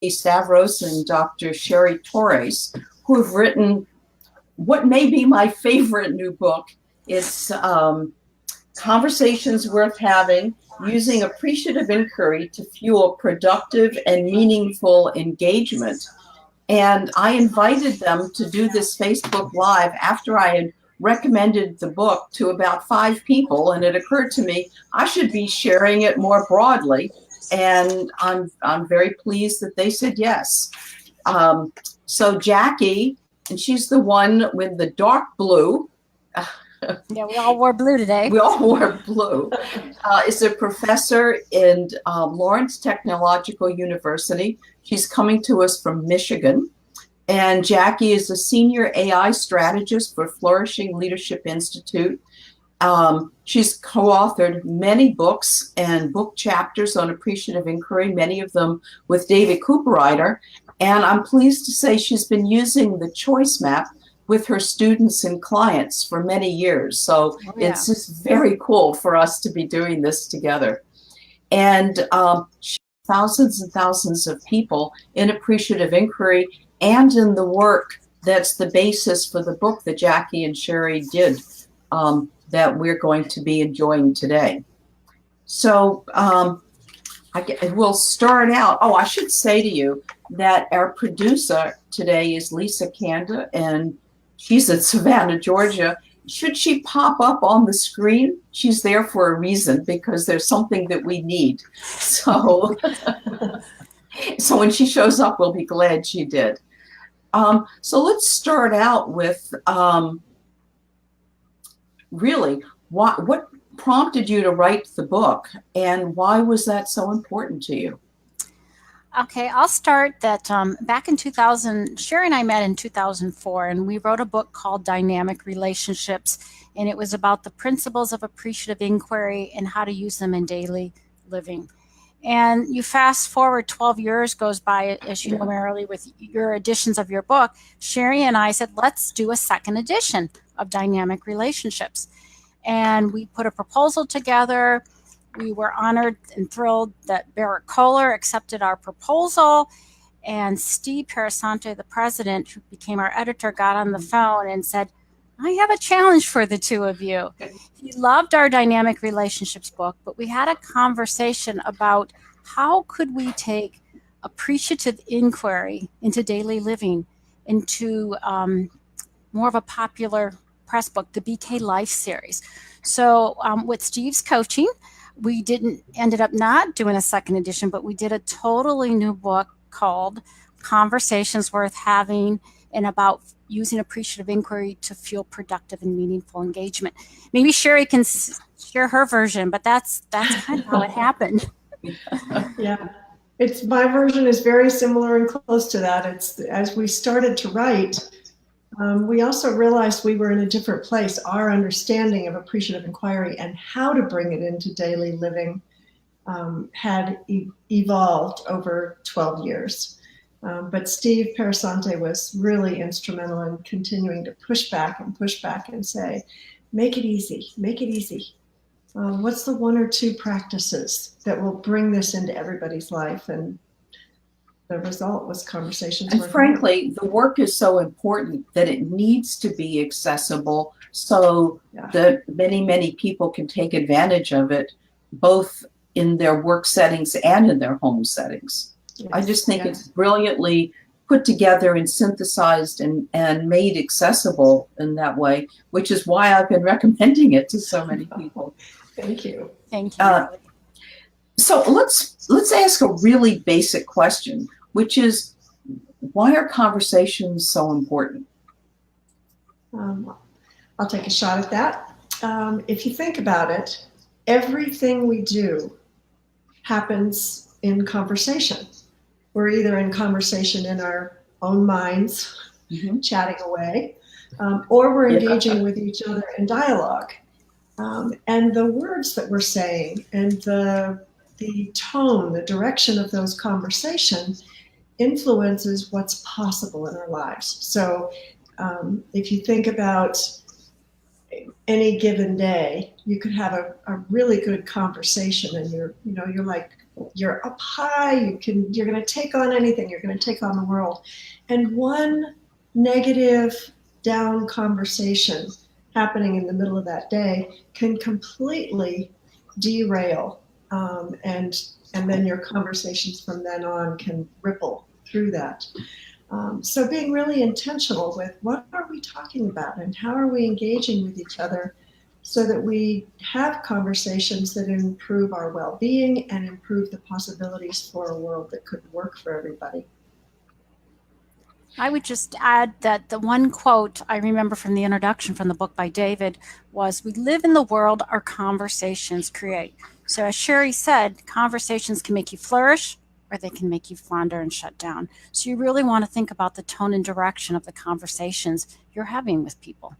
Stavros and Dr. Cheri Torres, who have written what may be my favorite new book. It's Conversations Worth Having, Using Appreciative Inquiry to Fuel Productive and Meaningful Engagement. And I invited them to do this Facebook Live after I had recommended the book to about 5 people, and it occurred to me I should be sharing it more broadly. And I'm very pleased that they said yes. So Jackie, and she's the one with the dark blue. Yeah, we all wore blue today. We all wore blue. Is a professor in Lawrence Technological University. She's coming to us from Michigan. And Jackie is a senior AI strategist for Flourishing Leadership Institute. She's co-authored many books and book chapters on appreciative inquiry, many of them with David Cooperrider. And I'm pleased to say she's been using the choice map with her students and clients for many years. So It's just very cool for us to be doing this together. And thousands and thousands of people in appreciative inquiry and in the work that's the basis for the book that Jackie and Cheri did that we're going to be enjoying today. So we'll start out. Oh, I should say to you that our producer today is Lisa Kanda, and she's in Savannah, Georgia. Should she pop up on the screen, she's there for a reason, because there's something that we need. So, so when she shows up, we'll be glad she did. So let's start out with really what prompted you to write the book, and why was that so important to you? Okay, I'll start that back in 2000, Cheri and I met in 2004, and we wrote a book called Dynamic Relationships, and it was about the principles of appreciative inquiry and how to use them in daily living. And you fast forward 12 years goes by, as you know, Marilee, with your editions of your book. Cheri and I said, let's do a second edition of Dynamic Relationships. And we put a proposal together. We were honored and thrilled that Barrett Kohler accepted our proposal. And Steve Parasante, the president, who became our editor, got on the phone and said, I have a challenge for the two of you. He loved our Dynamic Relationships book, but we had a conversation about how could we take appreciative inquiry into daily living, into more of a popular press book, the BK Life series. So with Steve's coaching, we ended up not doing a second edition, but we did a totally new book called Conversations Worth Having, and about using appreciative inquiry to fuel productive and meaningful engagement. Maybe Cheri can share her version, but that's kind of how it happened. Yeah, my version is very similar and close to that. It's as we started to write, we also realized we were in a different place. Our understanding of appreciative inquiry and how to bring it into daily living had evolved over 12 years. But Steve Parasante was really instrumental in continuing to push back and say, make it easy, make it easy. What's the 1 or 2 practices that will bring this into everybody's life? And the result was Conversations. And frankly, the work is so important that it needs to be accessible so that many, many people can take advantage of it, both in their work settings and in their home settings. Yes. I just think it's brilliantly put together and synthesized and made accessible in that way, which is why I've been recommending it to so many people. Thank you. Thank you. So let's ask a really basic question, which is, why are conversations so important? I'll take a shot at that. If you think about it, everything we do happens in conversation. We're either in conversation in our own minds, chatting away, or we're engaging with each other in dialogue. And the words that we're saying and the tone, the direction of those conversations influences what's possible in our lives. So if you think about any given day, you could have a really good conversation, and you're like, you're up high, you're going to take on anything, you're going to take on the world. And one negative down conversation happening in the middle of that day can completely derail, and then your conversations from then on can ripple through that. So being really intentional with what are we talking about and how are we engaging with each other so that we have conversations that improve our well-being and improve the possibilities for a world that could work for everybody. I would just add that the one quote I remember from the introduction from the book by David was, "We live in the world our conversations create." So as Cheri said, conversations can make you flourish or they can make you flounder and shut down. So you really want to think about the tone and direction of the conversations you're having with people.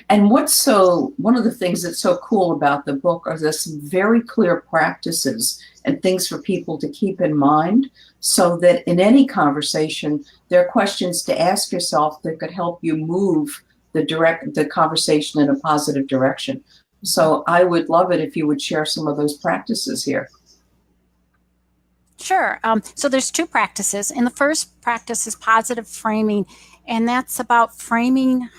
And one of the things that's so cool about the book are there's some very clear practices and things for people to keep in mind so that in any conversation, there are questions to ask yourself that could help you move the conversation in a positive direction. So I would love it if you would share some of those practices here. Sure. So there's two practices. And the first practice is positive framing, and that's about framing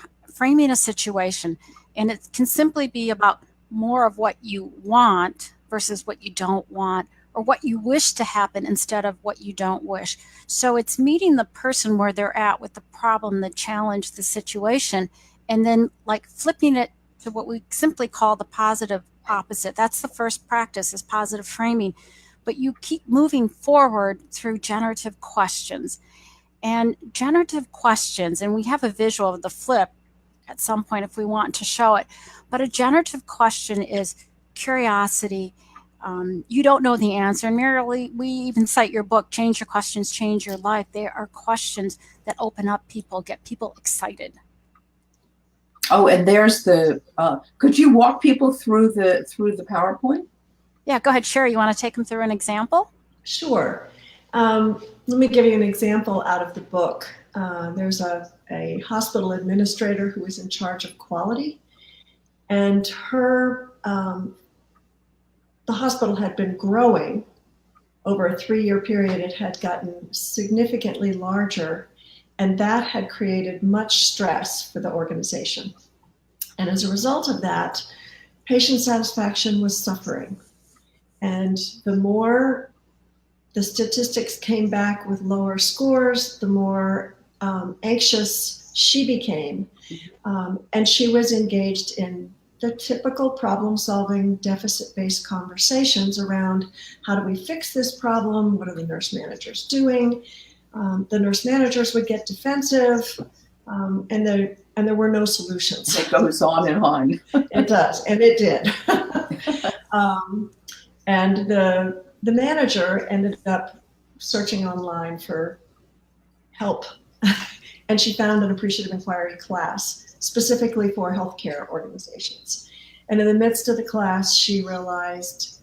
a situation. And it can simply be about more of what you want versus what you don't want, or what you wish to happen instead of what you don't wish. So it's meeting the person where they're at with the problem, the challenge, the situation, and then like flipping it to what we simply call the positive opposite. That's the first practice, is positive framing. But you keep moving forward through generative questions. And generative questions, and we have a visual of the flip at some point if we want to show it, but a generative question is curiosity. You don't know the answer. And Marilee, we even cite your book, Change Your Questions, Change Your Life. They are questions that open up people, get people excited. Oh, and there's could you walk people through the PowerPoint? Yeah, go ahead, Cheri. You want to take them through an example? Sure. Let me give you an example out of the book. There's a hospital administrator who is in charge of quality, and the hospital had been growing over a 3-year period. It had gotten significantly larger, and that had created much stress for the organization. And as a result of that, patient satisfaction was suffering. And the more the statistics came back with lower scores, the more anxious she became. And she was engaged in the typical problem-solving, deficit-based conversations around how do we fix this problem? What are the nurse managers doing? The nurse managers would get defensive, and there were no solutions. It goes on and on. It does, and it did. And the manager ended up searching online for help, and she found an Appreciative Inquiry class specifically for healthcare organizations. And in the midst of the class, she realized,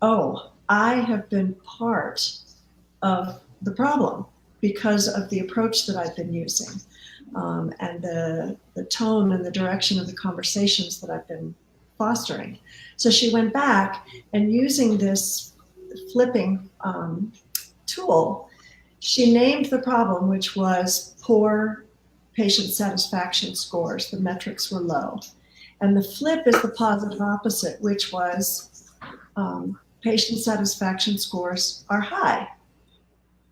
oh, I have been part of the problem because of the approach that I've been using, and the tone and the direction of the conversations that I've been fostering. So she went back, and using this flipping tool, she named the problem, which was poor patient satisfaction scores. The metrics were low. And the flip is the positive opposite, which was patient satisfaction scores are high.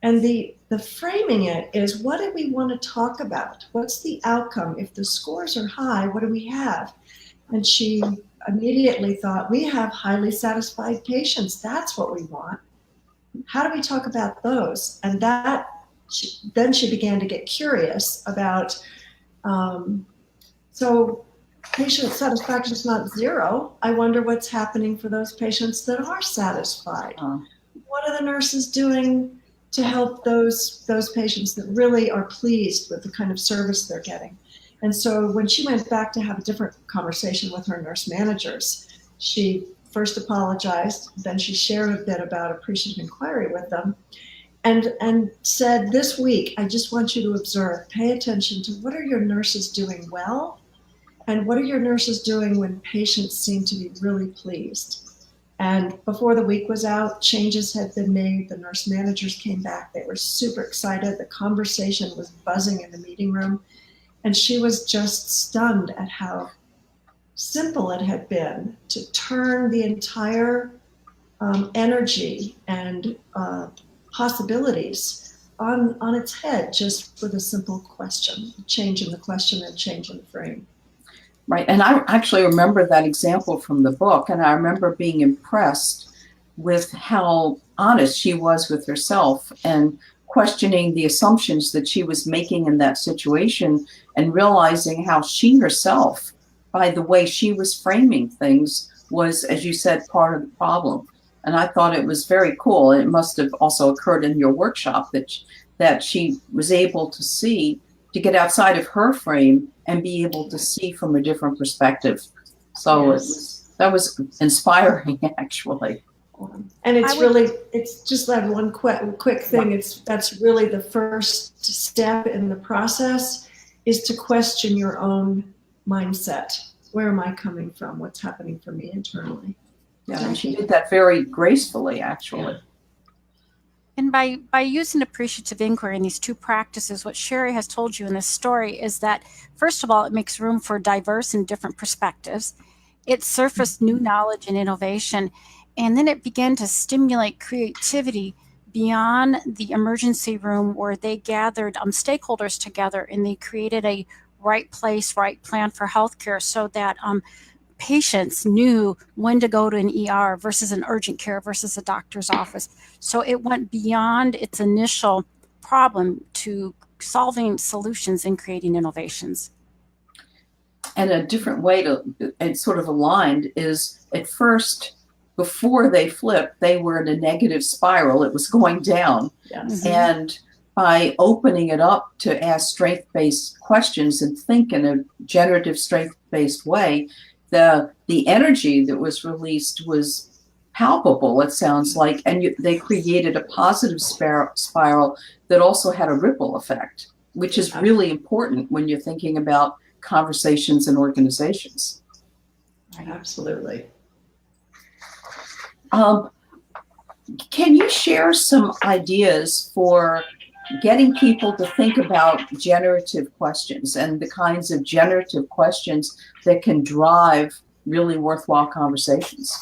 And the framing it is, what do we want to talk about? What's the outcome? If the scores are high, what do we have? And she immediately thought, we have highly satisfied patients. That's what we want. How do we talk about those? And then she began to get curious about, so patient satisfaction is not zero. I wonder what's happening for those patients that are satisfied. What are the nurses doing to help those patients that really are pleased with the kind of service they're getting? And so when she went back to have a different conversation with her nurse managers, she first apologized, then she shared a bit about Appreciative Inquiry with them, and said, this week, I just want you to observe, pay attention to what are your nurses doing well, and what are your nurses doing when patients seem to be really pleased. And before the week was out, changes had been made. The nurse managers came back. They were super excited. The conversation was buzzing in the meeting room. And she was just stunned at how simple it had been to turn the entire energy and possibilities on its head just with a simple question, change in the question and change in the frame. Right. And I actually remember that example from the book, and I remember being impressed with how honest she was with herself and questioning the assumptions that she was making in that situation, and realizing how she herself, by the way she was framing things, was, as you said, part of the problem. And I thought it was very cool. It must have also occurred in your workshop that she was able to see, to get outside of her frame and be able to see from a different perspective. So Yes. that was inspiring, actually. And it's just that one quick thing. That's really the first step in the process, is to question your own mindset. Where am I coming from? What's happening for me internally? Yeah, and she did that very gracefully, actually. Yeah. And by using appreciative inquiry in these two practices, what Cheri has told you in this story is that, first of all, it makes room for diverse and different perspectives. It surfaced new knowledge and innovation, and then it began to stimulate creativity beyond the emergency room, where they gathered stakeholders together and they created a right place, right plan for healthcare, so that patients knew when to go to an ER versus an urgent care versus a doctor's office. So it went beyond its initial problem to solving solutions and creating innovations. And a different way to, it's sort of aligned, is at first, before they flipped, they were in a negative spiral. It was going down. Yes. And by opening it up to ask strength-based questions and think in a generative strength-based way, the energy that was released was palpable, it sounds like, and they created a positive spiral that also had a ripple effect, which is really important when you're thinking about conversations and organizations. Absolutely. Can you share some ideas for getting people to think about generative questions and the kinds of generative questions that can drive really worthwhile conversations?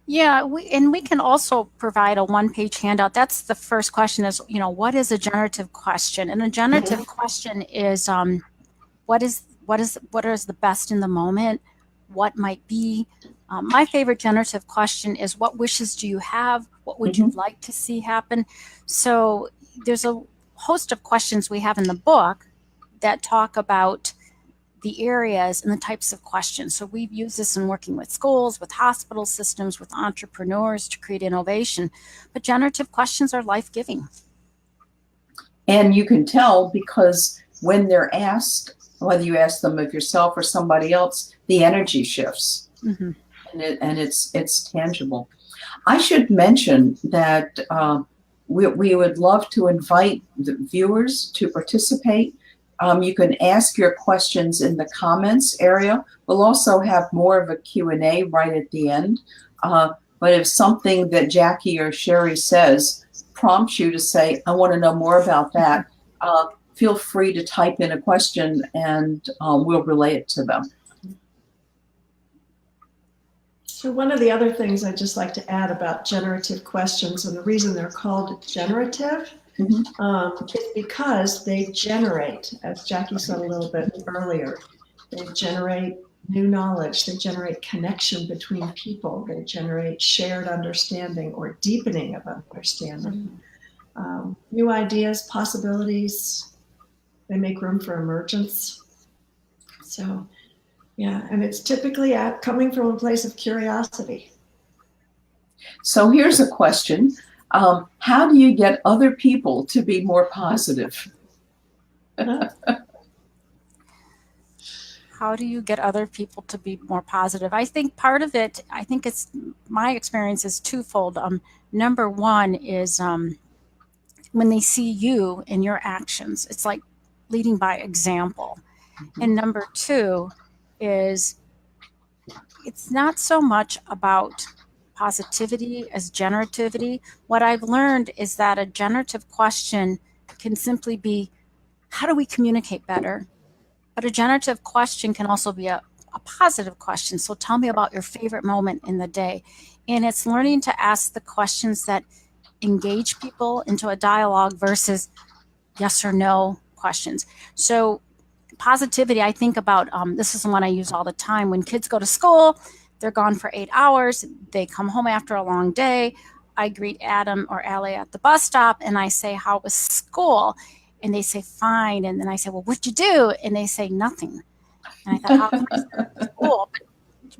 Yeah, we can also provide a one-page handout. That's the first question, is, what is a generative question? And a generative question is what is the best in the moment? What might be? My favorite generative question is, what wishes do you have? What would you like to see happen? So there's a host of questions we have in the book that talk about the areas and the types of questions. So we've used this in working with schools, with hospital systems, with entrepreneurs to create innovation. But generative questions are life-giving. And you can tell because when they're asked, whether you ask them of yourself or somebody else, the energy shifts. And it's tangible. I should mention that we would love to invite the viewers to participate. You can ask your questions in the comments area. We'll also have more of a Q&A right at the end. But if something that Jackie or Cheri says prompts you to say, I want to know more about that, feel free to type in a question and we'll relay it to them. So one of the other things I'd just like to add about generative questions, and the reason they're called generative, is because they generate, as Jackie said a little bit earlier, they generate new knowledge, they generate connection between people, they generate shared understanding or deepening of understanding. New ideas, possibilities, they make room for emergence. So, yeah, and it's typically coming from a place of curiosity. So here's a question. How do you get other people to be more positive? How do you get other people to be more positive? I think part of it, my experience is twofold. Number one is when they see you and your actions, it's like leading by example. And number two is it's not so much about positivity as generativity. What I've learned is that a generative question can simply be, how do we communicate better? But a generative question can also be a positive question. So tell me about your favorite moment in the day. And it's learning to ask the questions that engage people into a dialogue versus yes or no questions. So positivity, I think about, this is the one I use all the time. When kids go to school, they're gone for 8 hours. They come home after a long day. I greet Adam or Allie at the bus stop and I say, how was school? And they say, fine. And then I say, well, what'd you do? And they say, nothing. And I thought, how can I start school? But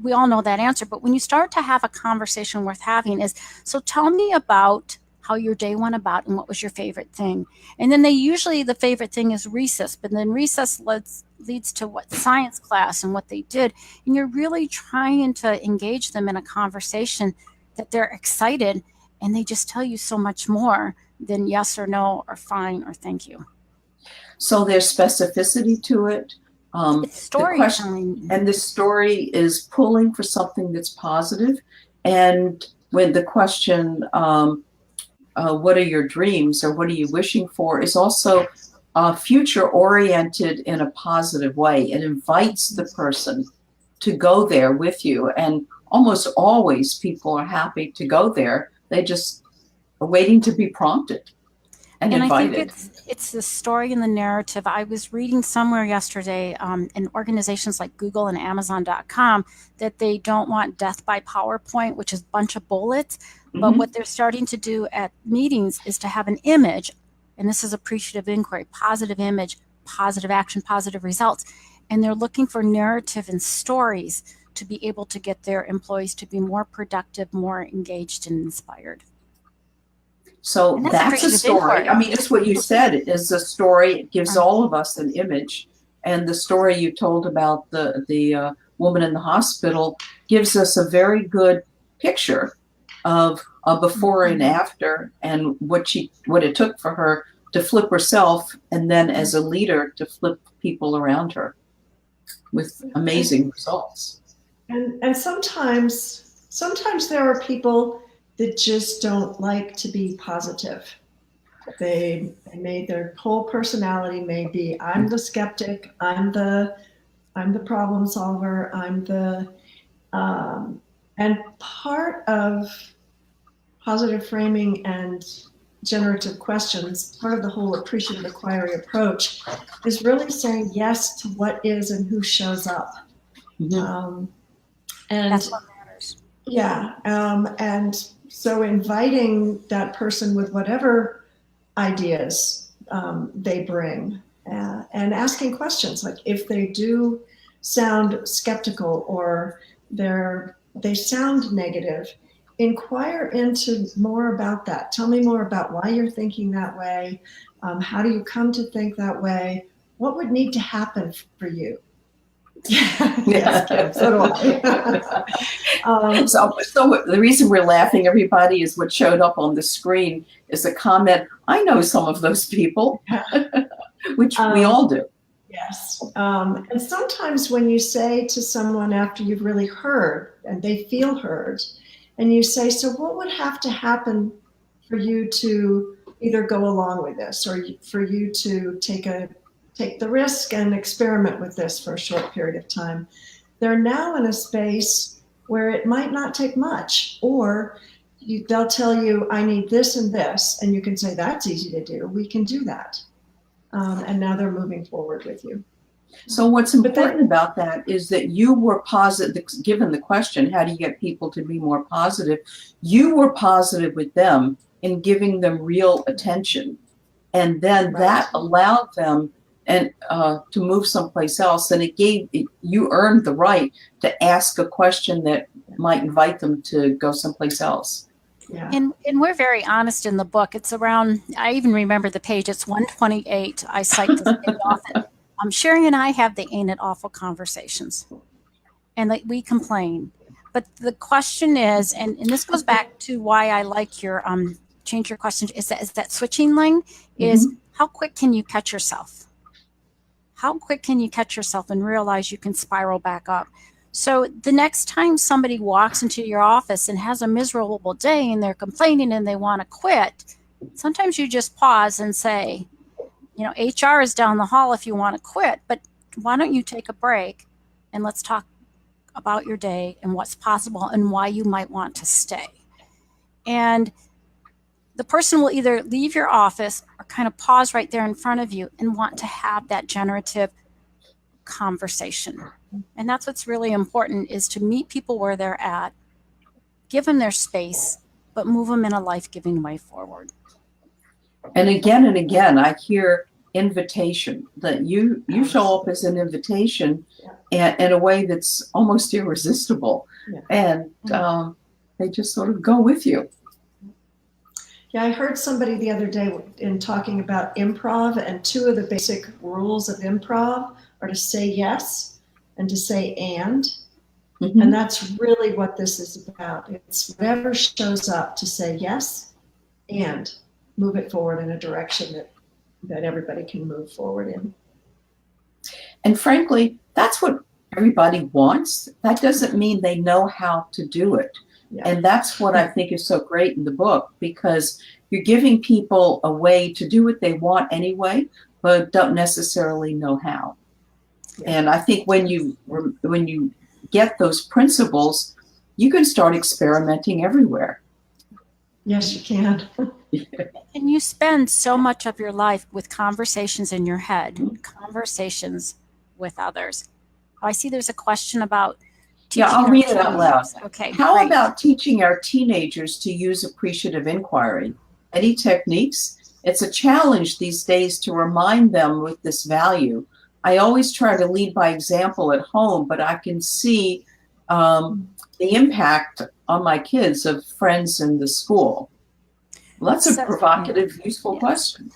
we all know that answer. But when you start to have a conversation worth having is, so tell me about how your day went about and what was your favorite thing. And then the favorite thing is recess, but then recess leads to what science class and what they did. And you're really trying to engage them in a conversation that they're excited and they just tell you so much more than yes or no or fine or thank you. So there's specificity to it. It's storytelling. And the story is pulling for something that's positive. And when the question, what are your dreams or what are you wishing for, is also future oriented in a positive way. It invites the person to go there with you. And almost always people are happy to go there. They just are waiting to be prompted and invited. I think it's the story and the narrative. I was reading somewhere yesterday in organizations like Google and Amazon.com that they don't want death by PowerPoint, which is a bunch of bullets. But what they're starting to do at meetings is to have an image, and this is appreciative inquiry, positive image, positive action, positive results. And they're looking for narrative and stories to be able to get their employees to be more productive, more engaged, and inspired. So that's a story. I mean, just what you said is a story. It gives all of us an image. And the story you told about the woman in the hospital gives us a very good picture of a before and after, and what it took for her to flip herself, and then as a leader to flip people around her with amazing results. And sometimes there are people that just don't like to be positive. They made their whole personality may be, I'm the skeptic, I'm the problem solver, and part of positive framing and generative questions, part of the whole appreciative inquiry approach is really saying yes to what is and who shows up. And that's what matters. Yeah. And so inviting that person with whatever ideas they bring and asking questions, like if they do sound skeptical or they sound negative, inquire into more about that. Tell me more about why you're thinking that way. How do you come to think that way? What would need to happen for you? Yes, Kim, so do I. So the reason we're laughing, everybody, is what showed up on the screen is a comment. I know some of those people, which we all do. Yes. And sometimes when you say to someone after you've really heard and they feel heard, and you say, so what would have to happen for you to either go along with this or for you to take the risk and experiment with this for a short period of time? They're now in a space where it might not take much, or they'll tell you, I need this and this, and you can say, that's easy to do. We can do that. And now they're moving forward with you. So what's important about that is that you were positive, given the question, how do you get people to be more positive? You were positive with them in giving them real attention. And then that allowed them to move someplace else. And you earned the right to ask a question that might invite them to go someplace else. Yeah. And we're very honest in the book. It's around, I even remember the page, it's 128. I cite this page often. Cheri and I have the ain't it awful conversations, and we complain. But the question is, and this goes back to why I like your change your question, is that switching lane is how quick can you catch yourself? How quick can you catch yourself and realize you can spiral back up? So the next time somebody walks into your office and has a miserable day and they're complaining and they want to quit, sometimes you just pause and say, you know, HR is down the hall if you want to quit, but why don't you take a break and let's talk about your day and what's possible and why you might want to stay. And the person will either leave your office or kind of pause right there in front of you and want to have that generative conversation. And that's what's really important, is to meet people where they're at, give them their space, but move them in a life-giving way forward. And again, I hear invitation, that you show up as an invitation in a way that's almost irresistible. And they just sort of go with you. Yeah, I heard somebody the other day in talking about improv, and two of the basic rules of improv are to say yes and to say and. Mm-hmm. And that's really what this is about. It's whatever shows up, to say yes and move it forward in a direction that everybody can move forward in. And frankly, that's what everybody wants. That doesn't mean they know how to do it. Yeah. And that's what I think is so great in the book, because you're giving people a way to do what they want anyway, but don't necessarily know how. Yeah. And I think when you get those principles, you can start experimenting everywhere. Yes, you can. And you spend so much of your life with conversations in your head, conversations with others. I see there's a question about teaching. Yeah, I'll read it out loud. Okay. How great. about teaching our teenagers to use appreciative inquiry? Any techniques? It's a challenge these days to remind them with this value. I always try to lead by example at home, but I can see the impact on my kids of friends in the school. Well, that's a provocative, useful question.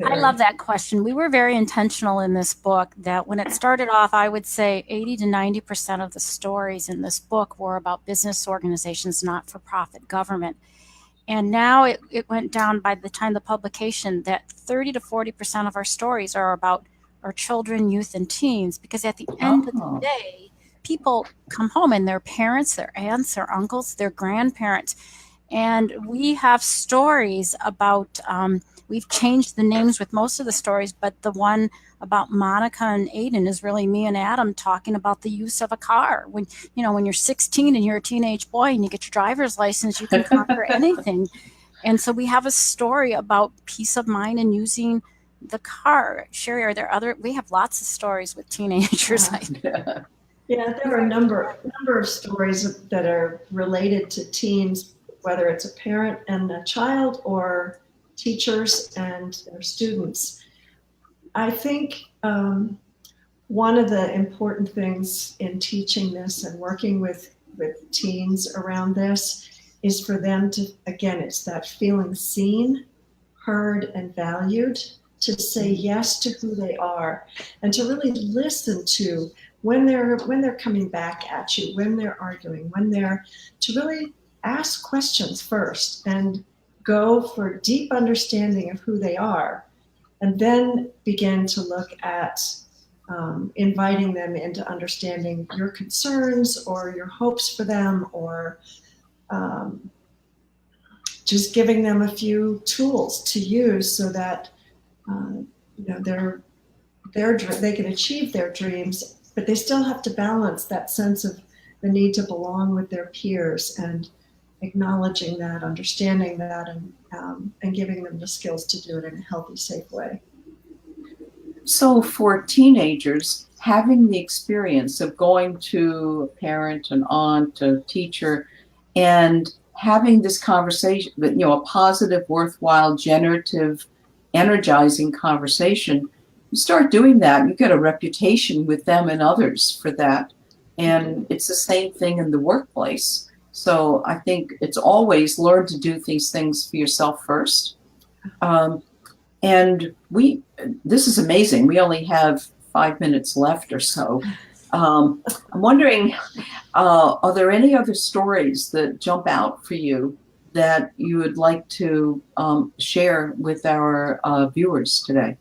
I love that question. We were very intentional in this book that when it started off, I would say 80 to 90% of the stories in this book were about business organizations, not-for-profit government. And now it went down, by the time of the publication, that 30 to 40% of our stories are about our children, youth, and teens, because at the end of the day, people come home and their parents, their aunts, their uncles, their grandparents, and we have stories about, we've changed the names with most of the stories, but the one about Monica and Aiden is really me and Adam talking about the use of a car. When you're 16 and you're a teenage boy and you get your driver's license, you can conquer anything. And so we have a story about peace of mind and using the car. Cheri, are there we have lots of stories with teenagers. Yeah, there are a number of stories that are related to teens, whether it's a parent and a child or teachers and their students. I think one of the important things in teaching this and working with teens around this is for them to, again, it's that feeling seen, heard, and valued, to say yes to who they are, and to really listen to when they're coming back at you, when they're arguing, to really ask questions first and go for deep understanding of who they are, and then begin to look at inviting them into understanding your concerns or your hopes for them, or just giving them a few tools to use so that they can achieve their dreams, but they still have to balance that sense of the need to belong with their peers, and acknowledging that, understanding that, and giving them the skills to do it in a healthy, safe way. So for teenagers, having the experience of going to a parent, an aunt, a teacher, and having this conversation, a positive, worthwhile, generative, energizing conversation, you start doing that, you get a reputation with them and others for that. And it's the same thing in the workplace. So I think it's always learn to do these things for yourself first. And this is amazing. We only have 5 minutes left or so. I'm wondering, are there any other stories that jump out for you that you would like to share with our viewers today?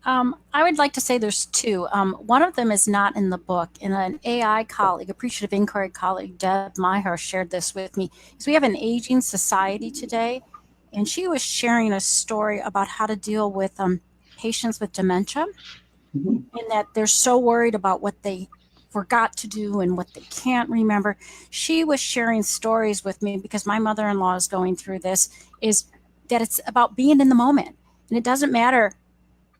I would like to say there's two. One of them is not in the book, and an AI colleague, Appreciative Inquiry colleague, Deb Myhar, shared this with me. So we have an aging society today, and she was sharing a story about how to deal with patients with dementia, and that they're so worried about what they forgot to do and what they can't remember. She was sharing stories with me because my mother-in-law is going through this, is that it's about being in the moment. And it doesn't matter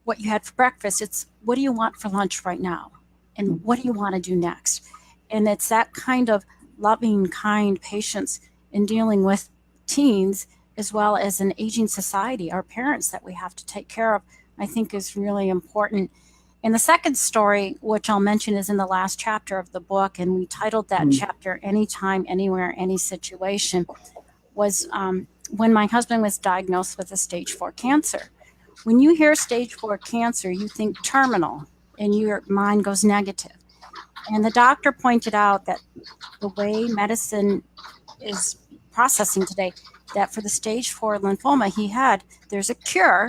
what you had for breakfast. It's what do you want for lunch right now? And what do you want to do next? And it's that kind of loving, kind patience in dealing with teens as well as an aging society, our parents that we have to take care of, I think is really important. And the second story, which I'll mention, is in the last chapter of the book, and we titled that chapter Anytime, Anywhere, Any Situation, was when my husband was diagnosed with a stage 4 cancer. When you hear stage 4 cancer, you think terminal and your mind goes negative. And the doctor pointed out that the way medicine is processing today, that for the stage 4 lymphoma he had, there's a cure,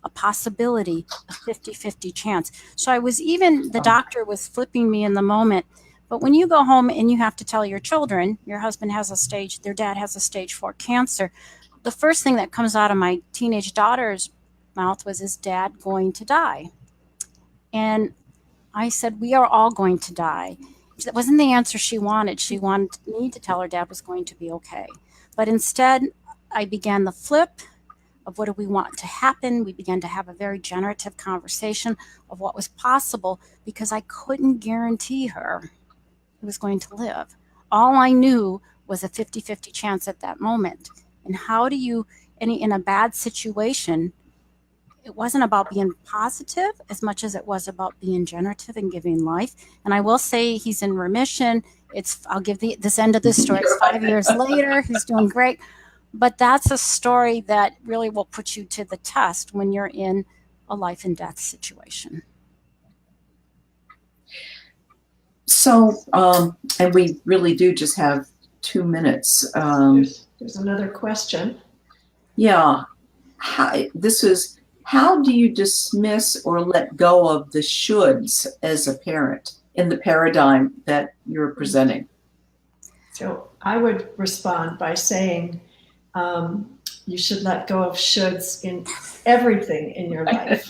a possibility, a 50-50 chance. So the doctor was flipping me in the moment. But when you go home and you have to tell your children, your husband has their dad has a stage 4 cancer, the first thing that comes out of my teenage daughter's mouth was, is dad going to die? And I said, we are all going to die. That wasn't the answer she wanted. She wanted me to tell her dad was going to be okay. But instead, I began the flip of what do we want to happen. We began to have a very generative conversation of what was possible, because I couldn't guarantee her who was going to live. All I knew was a 50-50 chance at that moment. And how do you, in a bad situation, it wasn't about being positive as much as it was about being generative and giving life. And I will say he's in remission. I'll give this end of this story. It's 5 years later. He's doing great. But that's a story that really will put you to the test when you're in a life and death situation. So, and we really do just have 2 minutes. There's another question. Yeah. How do you dismiss or let go of the shoulds as a parent in the paradigm that you're presenting? So I would respond by saying you should let go of shoulds in everything in your life.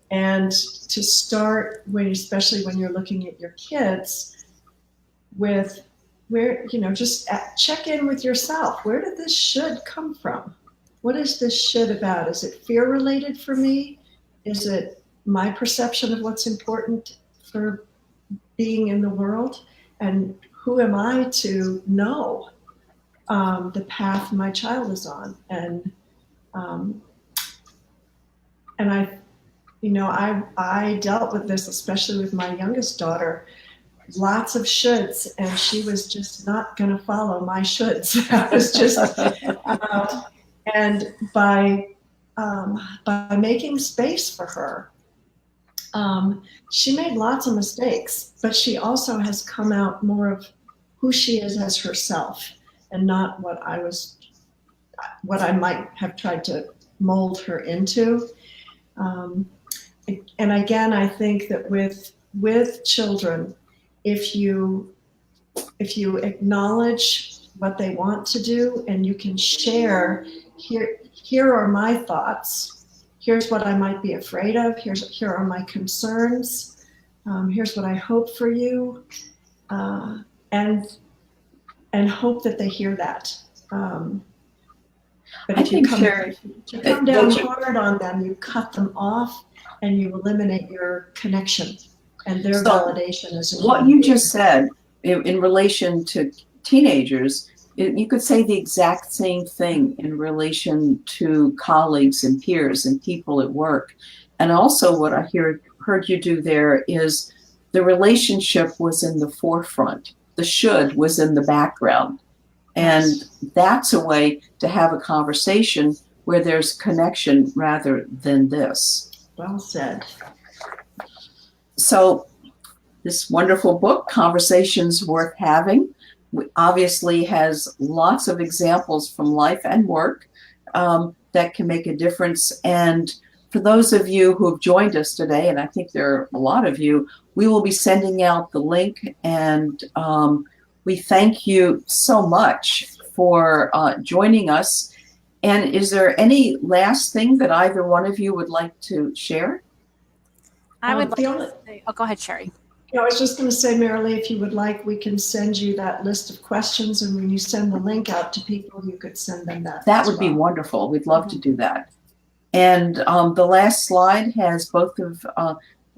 And to start, especially when you're looking at your kids, with just check in with yourself. Where did this should come from? What is this should about? Is it fear related for me? Is it my perception of what's important for being in the world? And who am I to know the path my child is on? And I dealt with this, especially with my youngest daughter, lots of shoulds, and she was just not going to follow my shoulds. I was just, and by making space for her, she made lots of mistakes, but she also has come out more of who she is as herself, and not what I might have tried to mold her into. And again, I think that with children, if you acknowledge what they want to do, and you can share, here are my thoughts, here's what I might be afraid of, here are my concerns, here's what I hope for you, and hope that they hear that. But if you come down hard on them, you cut them off, and you eliminate your connection and their validation as a what you just said in relation to teenagers, you could say the exact same thing in relation to colleagues and peers and people at work. And also what I heard you do there is the relationship was in the forefront. The should was in the background. And that's a way to have a conversation where there's connection rather than this. Well said. So this wonderful book, Conversations Worth Having, obviously has lots of examples from life and work that can make a difference. And for those of you who have joined us today, and I think there are a lot of you, we will be sending out the link, and we thank you so much for joining us. And is there any last thing that either one of you would like to share? I would like to say, oh, go ahead, Cheri. I was just going to say, Marilee, if you would like, we can send you that list of questions, and when you send the link out to people, you could send them that. That would be wonderful. We'd love to do that. And the last slide has both of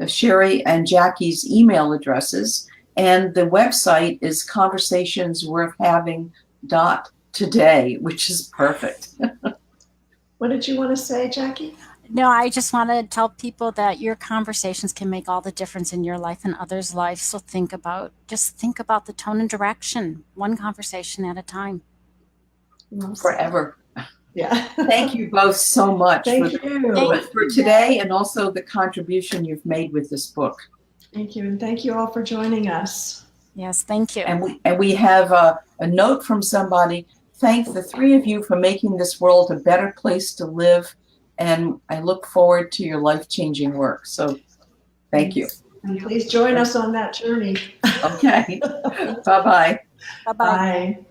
Cheri and Jackie's email addresses, and the website is conversationsworthhaving.today, which is perfect. What did you want to say, Jackie? No, I just want to tell people that your conversations can make all the difference in your life and others' lives. So just think about the tone and direction, one conversation at a time. Forever. Yeah. Thank you both so much for today, and also the contribution you've made with this book. Thank you, and thank you all for joining us. Yes, thank you. And we have a note from somebody. Thank the three of you for making this world a better place to live. And I look forward to your life-changing work. So thank you. And please join us on that journey. Okay. Bye-bye. Bye-bye. Bye.